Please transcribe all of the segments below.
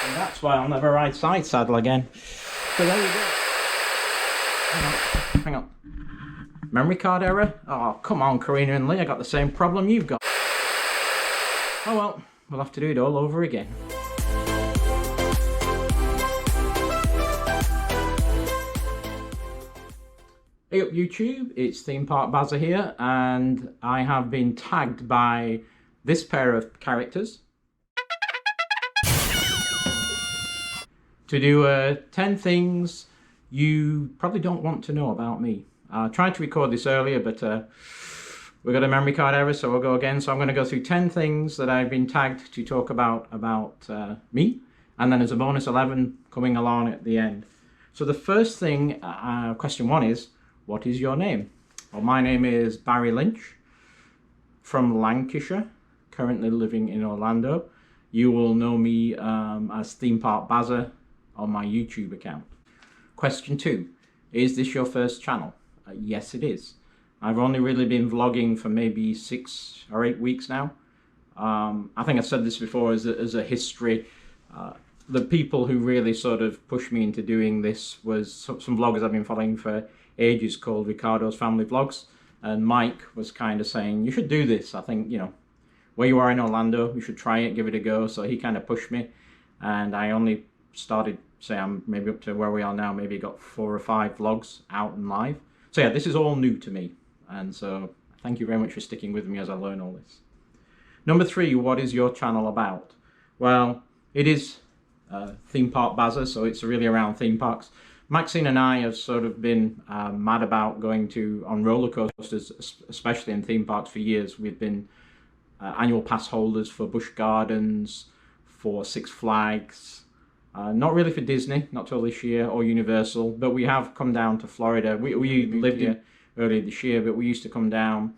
And that's why I'll never ride side saddle again. So there you go. Hang on. Memory card error? Oh, come on, Karina and Lee, I got the same problem you've got. Oh well, we'll have to do it all over again. Hey up YouTube, it's Theme Park Bazza here, and I have been tagged by this pair of characters to do 10 things you probably don't want to know about me. I tried to record this earlier, but we got a memory card error, so we'll go again. So I'm going to go through 10 things that I've been tagged to talk about me, and then there's a bonus 11 coming along at the end. So the first thing, question one is, what is your name? Well, my name is Barry Lynch from Lancashire, currently living in Orlando. You will know me as Theme Park Bazza on my YouTube account. Question two, is this your first channel? Yes, it is. I've only really been vlogging for maybe 6 or 8 weeks now. I think I've said this before as a history. The people who really sort of pushed me into doing this was some vloggers I've been following for ages called Ricardo's Family Vlogs. And Mike was kind of saying, you should do this. I think, you know, where you are in Orlando, you should try it, give it a go. So he kind of pushed me. And I only started, say I'm maybe up to where we are now, maybe got 4 or 5 vlogs out and live. So yeah, this is all new to me. And so thank you very much for sticking with me as I learn all this. Number 3, what is your channel about? Well, it is Theme Park Bazza, so it's really around theme parks. Maxine and I have sort of been mad about going on roller coasters, especially in theme parks, for years. We've been annual pass holders for Busch Gardens, for Six Flags, not really for Disney, not till this year, or Universal, but we have come down to Florida. We lived here earlier this year, but we used to come down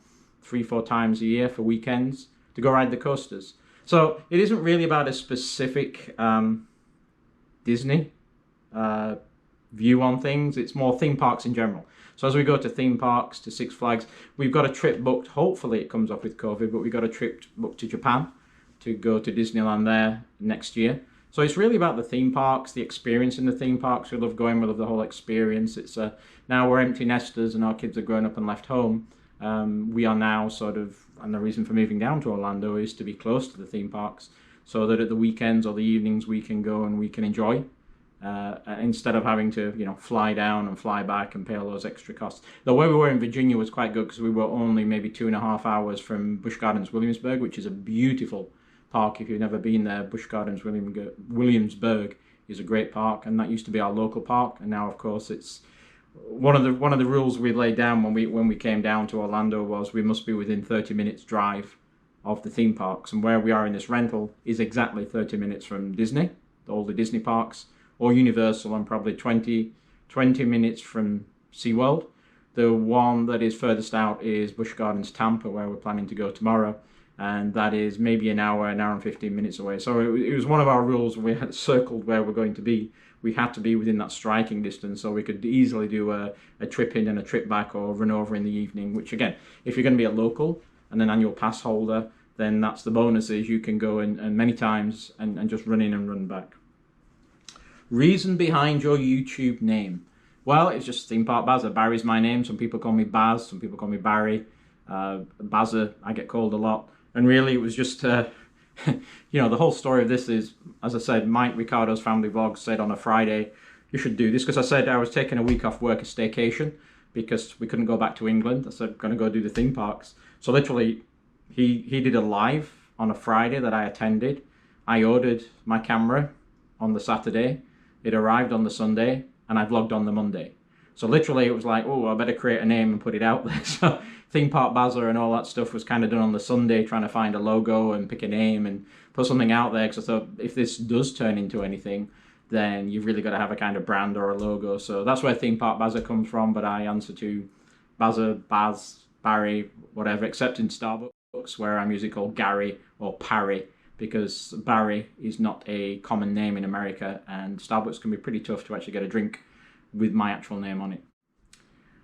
3-4 times a year for weekends to go ride the coasters. So it isn't really about a specific Disney view on things. It's more theme parks in general. So as we go to theme parks, to Six Flags, we've got a trip booked. Hopefully it comes off with COVID, but we've got a trip booked to Japan to go to Disneyland there next year. So it's really about the theme parks, the experience in the theme parks. We love going, we love the whole experience. It's now we're empty nesters and our kids are grown up and left home. We are now sort of, and the reason for moving down to Orlando is to be close to the theme parks, so that at the weekends or the evenings we can go and we can enjoy, instead of having to, you know, fly down and fly back and pay all those extra costs. The way we were in Virginia was quite good because we were only maybe 2.5 hours from Busch Gardens Williamsburg, which is a beautiful park. If you've never been there, Busch Gardens Williamsburg is a great park, and that used to be our local park, and now of course it's one of the rules we laid down when we came down to Orlando was we must be within 30 minutes drive of the theme parks, and where we are in this rental is exactly 30 minutes from Disney, all the Disney parks, or Universal, and probably 20 minutes from SeaWorld. The one that is furthest out is Busch Gardens Tampa, where we're planning to go tomorrow, and that is maybe an hour and 15 minutes away. So it was one of our rules. We had circled where we're going to be. We had to be within that striking distance, so we could easily do a trip in and a trip back, or run over in the evening, which again, if you're going to be a local and an annual pass holder, then that's the bonus, is you can go and many times and just run in and run back. Reason behind your YouTube name? Well, it's just Theme Park Bazza. Barry's my name. Some people call me Baz, some people call me Barry. Bazza, I get called a lot. And really it was just, you know, the whole story of this is, as I said, Mike Ricardo's Family Vlogs said on a Friday, you should do this, because I said I was taking a week off work, a staycation, because we couldn't go back to England. I said, I'm going to go do the theme parks. So literally, he did a live on a Friday that I attended. I ordered my camera on the Saturday. It arrived on the Sunday, and I vlogged on the Monday. So literally it was like, oh, I better create a name and put it out there. So Theme Park Bazza and all that stuff was kind of done on the Sunday, trying to find a logo and pick a name and put something out there, because I thought if this does turn into anything, then you've really got to have a kind of brand or a logo. So that's where Theme Park Bazza comes from, but I answer to Bazza, Baz, Barry, whatever, except in Starbucks, where I'm usually called Gary or Parry, because Barry is not a common name in America, and Starbucks can be pretty tough to actually get a drink with my actual name on it.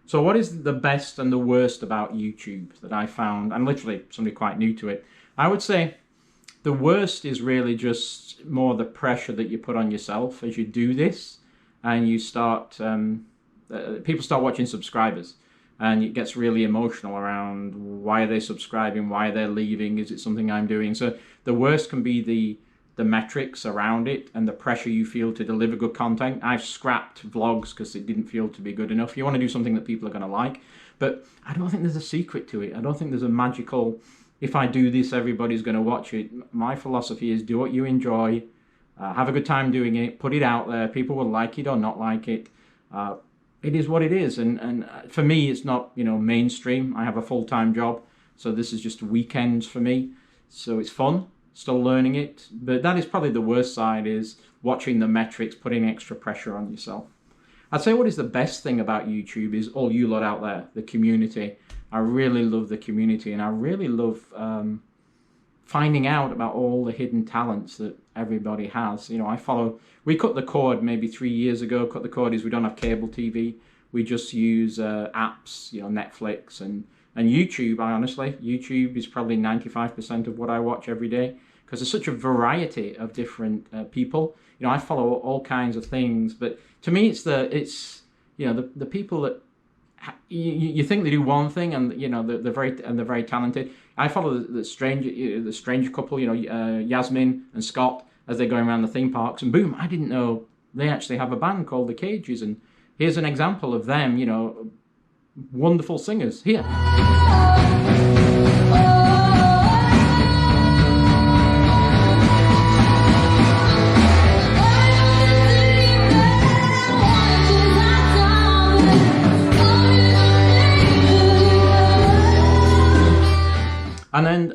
So what is the best and the worst about YouTube that I found? I'm literally somebody quite new to it. I would say The worst is really just more the pressure that you put on yourself as you do this, and you start, people start watching subscribers, and it gets really emotional around why are they subscribing, why are they leaving, is it something I'm doing? So the worst can be the metrics around it and the pressure you feel to deliver good content. I've scrapped vlogs because it didn't feel to be good enough. You want to do something that people are going to like, but I don't think there's a secret to it. I don't think there's a magical, if I do this, everybody's going to watch it. My philosophy is do what you enjoy, have a good time doing it, put it out there. People will like it or not like it. It is what it is. And for me, it's not, you know, mainstream. I have a full-time job, so this is just weekends for me. So it's fun, still learning it. But that is probably the worst side, is watching the metrics, putting extra pressure on yourself. I'd say what is the best thing about YouTube is all you lot out there, the community. I really love the community, and I really love finding out about all the hidden talents that everybody has. You know, we cut the cord maybe 3 years ago. Cut the cord is we don't have cable TV. We just use apps, you know, Netflix and YouTube. Honestly, YouTube is probably 95% of what I watch every day, because there's such a variety of different people. You know, I follow all kinds of things, but to me, it's you know, the people that you think they do one thing, and you know they're very talented. I follow the strange couple, you know, Yasmin and Scott, as they're going around the theme parks, and boom, I didn't know they actually have a band called The Cages, and here's an example of them, you know, wonderful singers here. And then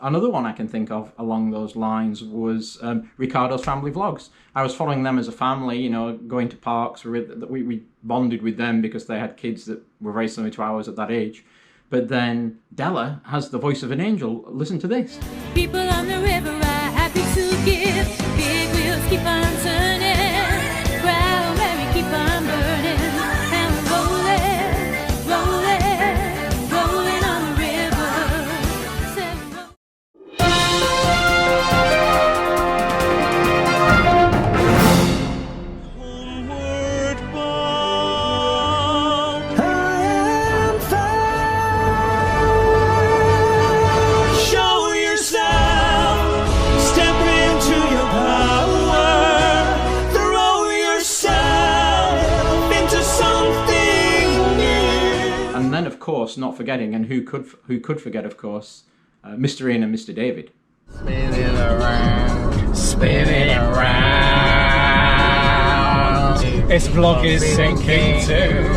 another one I can think of along those lines was Ricardo's Family Vlogs. I was following them as a family, you know, going to parks. We bonded with them because they had kids that were very similar to ours at that age. But then Della has the voice of an angel. Listen to this. People on the river are happy to give. Big wheels keep on turning. Brown berry keep on burning. And rolling, rolling, rolling on the river. Homeward bound, I am found. Show yourself, step into your power, throw yourself into something new. And then, of course, not forgetting, and who could forget, of course, Mr. Ian and Mr. David. Spinning around, spinning around. This vlog is sinking too.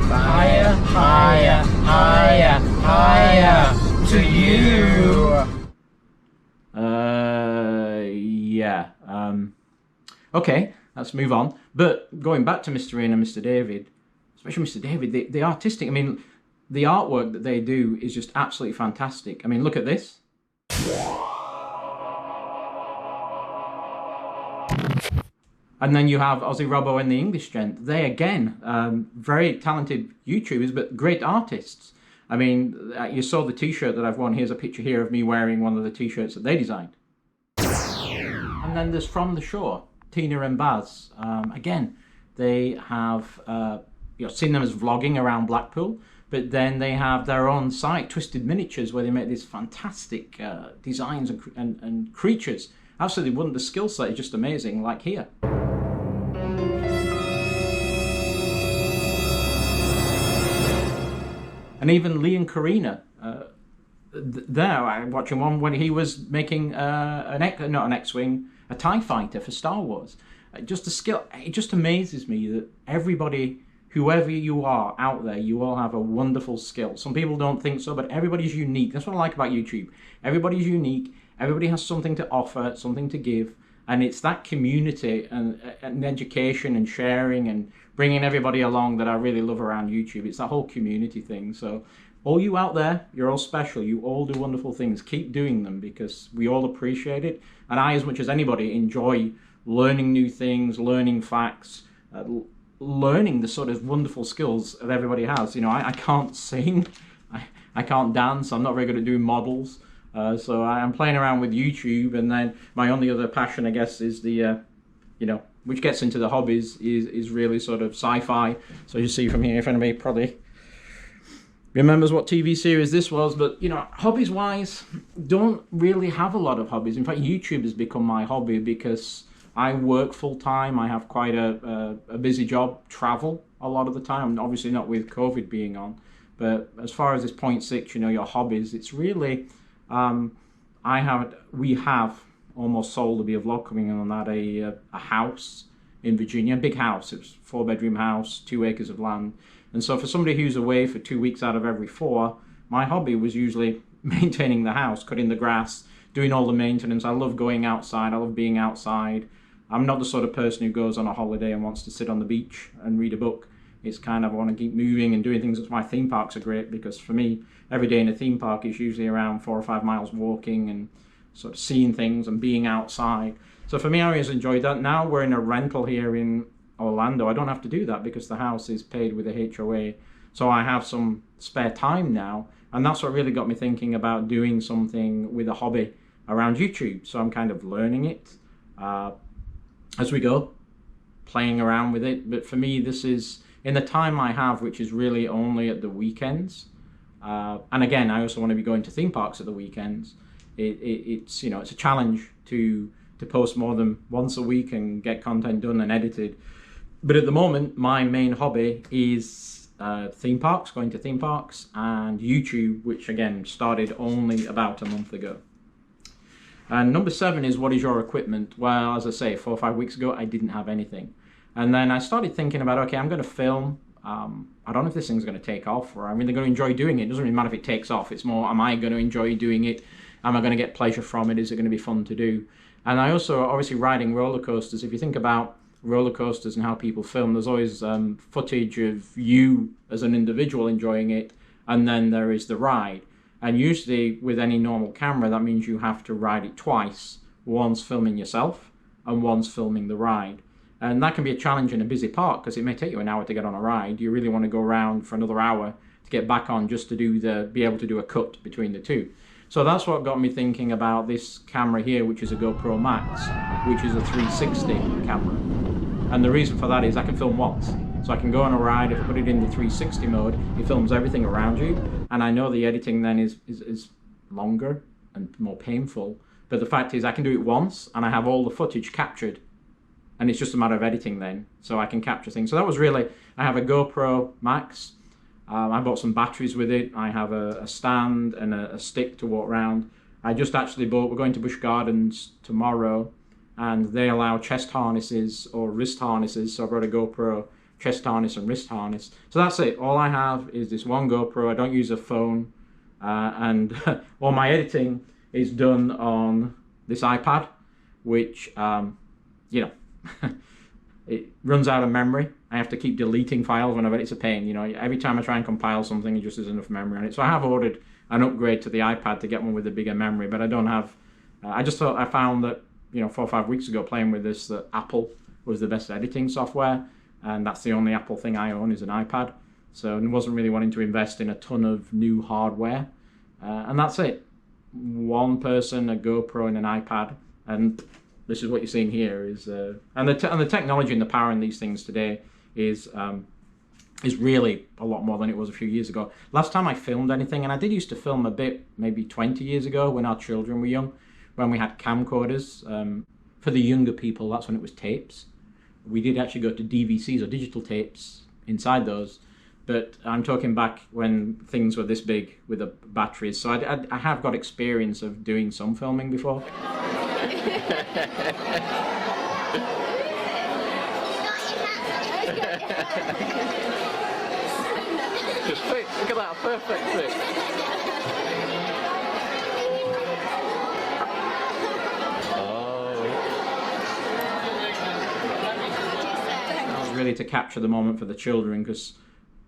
Higher, higher, higher, higher to you. Yeah. Okay, let's move on. But going back to Mr. Ian and Mr. David, especially Mr. David, the artistic, I mean, the artwork that they do is just absolutely fantastic. I mean, look at this. And then you have Ozzy Robbo and the English Gent. They, again, very talented YouTubers, but great artists. I mean, you saw the t-shirt that I've worn. Here's a picture here of me wearing one of the t-shirts that they designed. And then there's From the Shore, Tina and Baz. Again, they have, you know, seen them as vlogging around Blackpool, but then they have their own site, Twisted Miniatures, where they make these fantastic designs and creatures. Absolutely wouldn't. The skill set is just amazing, like here. And even Lee and Karina, there, I'm watching one when he was making not an X-Wing, a TIE fighter for Star Wars. Just the skill, it just amazes me that everybody, whoever you are out there, you all have a wonderful skill. Some people don't think so, but everybody's unique. That's what I like about YouTube. Everybody's unique. Everybody has something to offer, something to give. And it's that community and education and sharing and bringing everybody along that I really love around YouTube. It's that whole community thing. So all you out there, you're all special. You all do wonderful things. Keep doing them, because we all appreciate it. And I, as much as anybody, enjoy learning new things, learning facts, learning the sort of wonderful skills that everybody has. You know, I can't sing, I can't dance, I'm not very good at doing models. So I'm playing around with YouTube, and then my only other passion, I guess, is the, which gets into the hobbies, is really sort of sci-fi. So you see from here, if anybody probably remembers what TV series this was, but hobbies wise, don't really have a lot of hobbies. In fact, YouTube has become my hobby because I work full time. I have quite a busy job, travel a lot of the time, obviously not with COVID being on, but as far as this point 6, your hobbies, it's really, we have almost sold to be a vlog coming on that, a house in Virginia, a big house. It was a 4-bedroom house, 2 acres of land. And so for somebody who's away for 2 weeks out of every 4, my hobby was usually maintaining the house, cutting the grass, doing all the maintenance. I love going outside. I love being outside. I'm not the sort of person who goes on a holiday and wants to sit on the beach and read a book. It's kind of, I want to keep moving and doing things. That's why theme parks are great, because for me, every day in a theme park is usually around 4 or 5 miles walking and sort of seeing things and being outside. So for me, I always enjoyed that. Now we're in a rental here in Orlando. I don't have to do that because the house is paid with a HOA. So I have some spare time now. And that's what really got me thinking about doing something with a hobby around YouTube. So I'm kind of learning it as we go, playing around with it. But for me, this is in the time I have, which is really only at the weekends. And again, I also want to be going to theme parks at the weekends. It's it's a challenge to post more than once a week and get content done and edited. But at the moment, my main hobby is theme parks, going to theme parks, and YouTube, which again started only about a month ago. And number 7 is, what is your equipment? Well, as I say, 4 or 5 weeks ago, I didn't have anything. And then I started thinking about, okay, I'm going to film. I don't know if this thing's going to take off, or I'm really going to enjoy doing it. It doesn't really matter if it takes off. It's more, am I going to enjoy doing it? Am I going to get pleasure from it? Is it going to be fun to do? And I also, obviously, riding roller coasters. If you think about roller coasters and how people film, there's always footage of you as an individual enjoying it, and then there is the ride. And usually with any normal camera, that means you have to ride it twice, once filming yourself and once filming the ride. And that can be a challenge in a busy park, because it may take you an hour to get on a ride. You really want to go around for another hour to get back on, just to be able to do a cut between the two. So that's what got me thinking about this camera here, which is a GoPro Max, which is a 360 camera. And the reason for that is I can film once. So I can go on a ride, if I put it in the 360 mode, it films everything around you. And I know the editing then is longer and more painful. But the fact is I can do it once and I have all the footage captured. And it's just a matter of editing then. So I can capture things. So that was really, I have a GoPro Max. I bought some batteries with it. I have a stand and a stick to walk around. I just actually bought, we're going to Busch Gardens tomorrow, and they allow chest harnesses or wrist harnesses. So I brought a GoPro chest harness and wrist harness. So that's it. All I have is this one GoPro. I don't use a phone. And all my editing is done on this iPad, which, it runs out of memory. I have to keep deleting files whenever it's a pain. Every time I try and compile something, it just isn't enough memory on it. So I have ordered an upgrade to the iPad to get one with a bigger memory, but I don't have. I found that 4 or 5 weeks ago playing with this, that Apple was the best editing software, and that's the only Apple thing I own is an iPad. So I wasn't really wanting to invest in a ton of new hardware, and that's it. One person, a GoPro, and an iPad, and this is what you're seeing here. Is and the technology and the power in these things today is really a lot more than it was a few years ago. Last time I filmed anything, and I did used to film a bit maybe 20 years ago when our children were young, when we had camcorders. For the younger people, that's when it was tapes. We did actually go to DVCs or digital tapes inside those, but I'm talking back when things were this big with the batteries. So I have got experience of doing some filming before. Just fit. Look at that, perfect fit. That was really to capture the moment for the children, because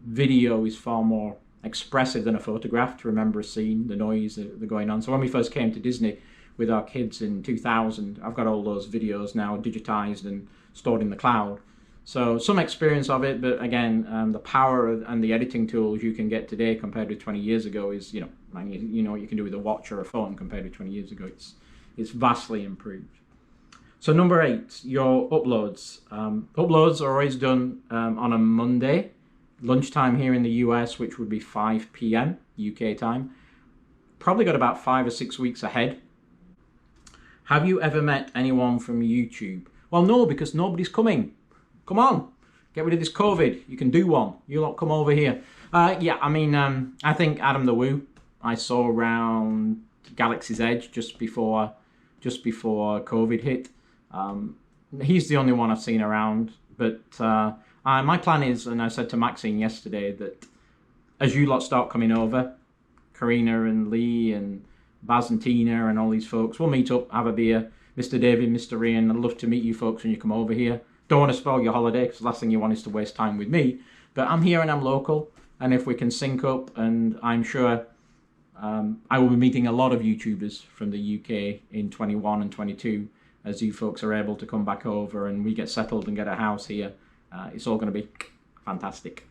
video is far more expressive than a photograph, to remember a scene, the noise that going on. So when we first came to Disney with our kids in 2000, I've got all those videos now digitized and stored in the cloud. So some experience of it, but again, the power and the editing tools you can get today compared to 20 years ago is, And you know what you can do with a watch or a phone compared to 20 years ago. It's vastly improved. So number 8, your uploads. Uploads are always done on a Monday, lunchtime here in the US, which would be 5 p.m. UK time. Probably got about 5 or 6 weeks ahead. Have you ever met anyone from YouTube? Well, no, because nobody's coming. Come on, get rid of this COVID. You can do one. You lot come over here. Yeah, I mean, I think Adam the Woo I saw around Galaxy's Edge just before COVID hit. He's the only one I've seen around. But my plan is, and I said to Maxine yesterday, that as you lot start coming over, Karina and Lee and Baz and Tina and all these folks, we'll meet up, have a beer. Mr. David, Mr. Ian, I'd love to meet you folks when you come over here. Don't want to spoil your holiday, because the last thing you want is to waste time with me. But I'm here and I'm local, and if we can sync up, and I'm sure I will be meeting a lot of YouTubers from the UK in 21 and 22, as you folks are able to come back over and we get settled and get a house here. It's all going to be fantastic.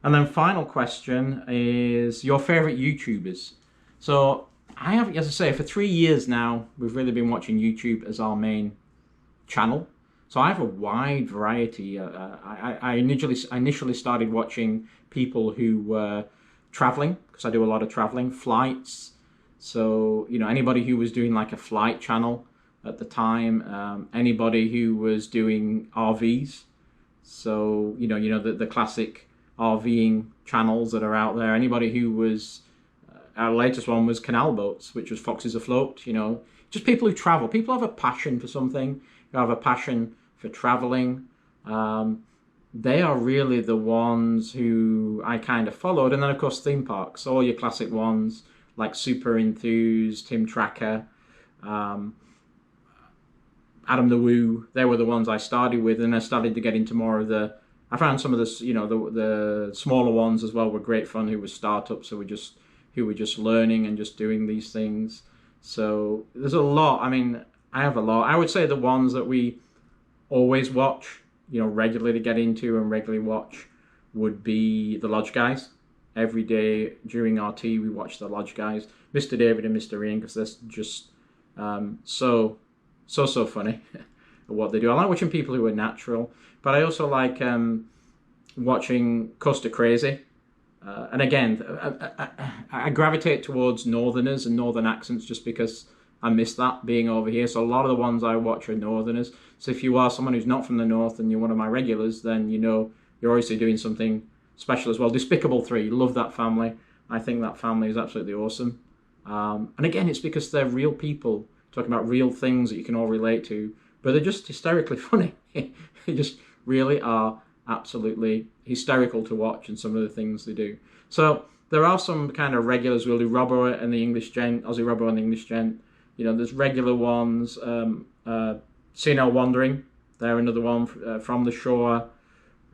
And then final question is your favorite YouTubers. So I have, as I say, for 3 years now, we've really been watching YouTube as our main channel. So I have a wide variety. I initially started watching people who were traveling, because I do a lot of traveling, flights. So, you know, anybody who was doing like a flight channel at the time, anybody who was doing RVs. So, you know the classic RVing channels that are out there. Anybody who was, our latest one was Canal Boats, which was Foxes Afloat, you know. Just people who travel. People have a passion for something, who have a passion for traveling. They are really the ones who I kind of followed. And then, of course, theme parks. All your classic ones, like Super Enthused, Tim Tracker, Adam the Woo. They were the ones I started with. And I started to get into more of the... I found some of the, you know, the smaller ones as well were great fun, who were startups, who were just learning and just doing these things. So there's a lot. I mean, I have a lot. I would say the ones that we always watch, you know, regularly get into and regularly watch would be the Lodge Guys. Every day during our tea, we watch the Lodge Guys. Mr. David and Mr. Ian, because they're just so funny at what they do. I like watching people who are natural, but I also like watching Costa Crazy. And again, I gravitate towards Northerners and Northern accents just because I miss that being over here. So a lot of the ones I watch are Northerners. So if you are someone who's not from the North and you're one of my regulars, then you know you're obviously doing something special as well. Despicable 3, love that family. I think that family is absolutely awesome. And again, it's because they're real people talking about real things that you can all relate to, but they're just hysterically funny. They just really are absolutely hysterical to watch, and some of the things they do. So there are some kind of regulars. We'll do Robbo and the English Gent, Aussie Robbo and the English Gent. You know, there's regular ones. CNL Wandering, they're another one. From the Shore,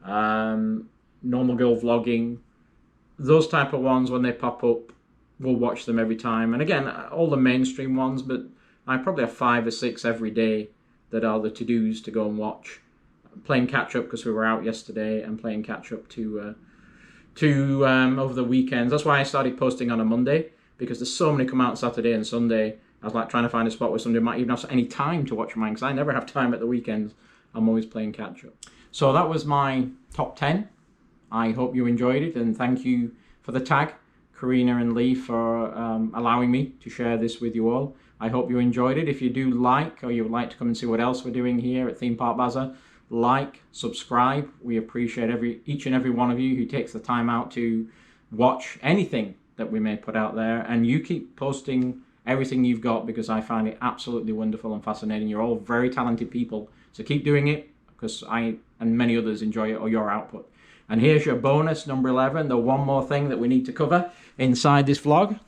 Normal Girl Vlogging. Those type of ones, when they pop up, we'll watch them every time. And again, all the mainstream ones, but I probably have 5 or 6 every day that are the to-dos to go and watch. Playing catch-up because we were out yesterday, and playing catch-up to over the weekends. That's why I started posting on a Monday, because there's so many come out Saturday and Sunday. I was like trying to find a spot where somebody might even have any time to watch mine, because I never have time at the weekends. I'm always playing catch-up. So that was my top 10. I hope you enjoyed it, and thank you for the tag, Karina and Lee, for allowing me to share this with you all. I hope you enjoyed it. If you do like, or you would like to come and see what else we're doing here at Theme Park Bazaar, like, subscribe. We appreciate each and every one of you who takes the time out to watch anything that we may put out there. And you keep posting everything you've got, because I find it absolutely wonderful and fascinating. You're all very talented people, so keep doing it, because I and many others enjoy it, or your output. And here's your bonus, number 11, the one more thing that we need to cover inside this vlog.